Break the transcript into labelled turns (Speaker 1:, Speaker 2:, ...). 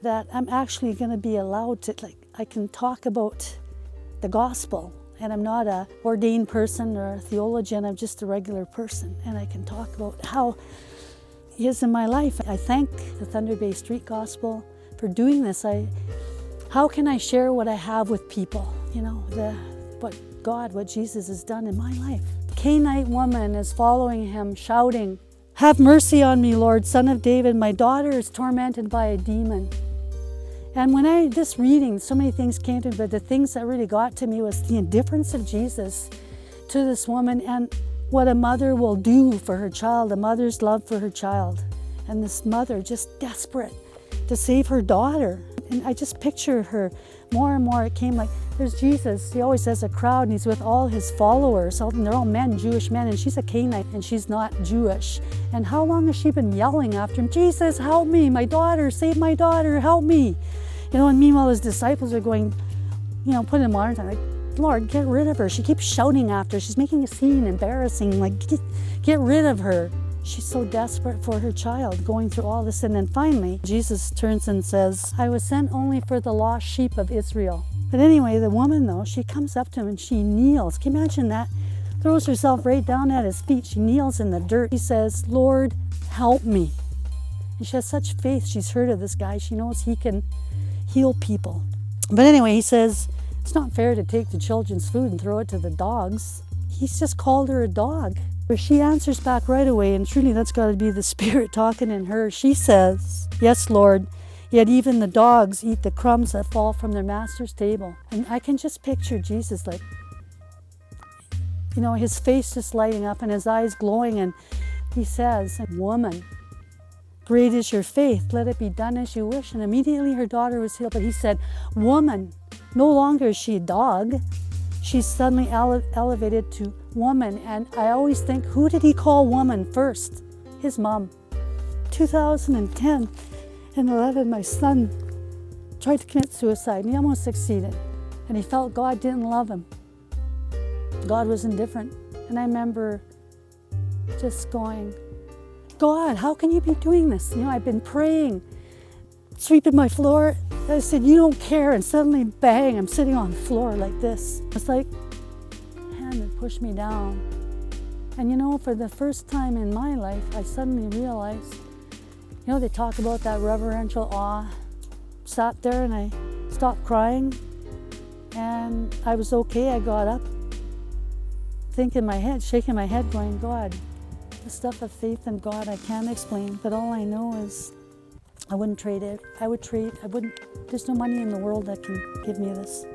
Speaker 1: that I'm actually going to be allowed to, I can talk about the gospel, and I'm not a ordained person or a theologian, I'm just a regular person, and I can talk about how He is in my life. I thank the Thunder Bay Street Gospel for doing this. How can I share what I have with people? What Jesus has done in my life. The Canaanite woman is following him, shouting, "Have mercy on me, Lord, Son of David. My daughter is tormented by a demon." And when just reading, so many things came to me, but the things that really got to me was the indifference of Jesus to this woman and what a mother will do for her child, a mother's love for her child. And this mother just desperate to save her daughter. And I just pictured her more and more. It came like, there's Jesus. He always has a crowd and he's with all his followers. And they're all men, Jewish men, and she's a Canaanite and she's not Jewish. And how long has she been yelling after him, "Jesus, help me, my daughter, save my daughter, help me." And meanwhile his disciples are going, put in modern time, like, "Lord, get rid of her. She keeps shouting after her. She's making a scene, embarrassing, like, get rid of her." She's so desperate for her child, going through all this. And then finally, Jesus turns and says, "I was sent only for the lost sheep of Israel." But anyway, the woman, though, she comes up to him and she kneels. Can you imagine that? Throws herself right down at his feet. She kneels in the dirt. She says, "Lord, help me." And she has such faith. She's heard of this guy. She knows he can heal people. But anyway, he says, it's not fair to take the children's food and throw it to the dogs. He's just called her a dog. But she answers back right away, and truly that's got to be the Spirit talking in her. She says, "Yes, Lord, yet even the dogs eat the crumbs that fall from their master's table." And I can just picture Jesus, like, his face just lighting up and his eyes glowing, and he says, "Woman, great is your faith, let it be done as you wish." And immediately her daughter was healed. But he said, "Woman," no longer is she a dog. She's suddenly elevated to woman. And I always think, who did he call woman first? His mom. 2010 and 11, my son tried to commit suicide and he almost succeeded. And he felt God didn't love him. God was indifferent. And I remember just going, "God, how can you be doing this?" I've been praying, sweeping my floor. I said, "You don't care." And suddenly, bang, I'm sitting on the floor like this. It's like a hand had pushed me down. And for the first time in my life, I suddenly realized, they talk about that reverential awe. Sat there and I stopped crying. And I was okay. I got up, thinking my head, shaking my head, going, "God, the stuff of faith in God I can't explain, but all I know is I wouldn't trade it. There's no money in the world that can give me this."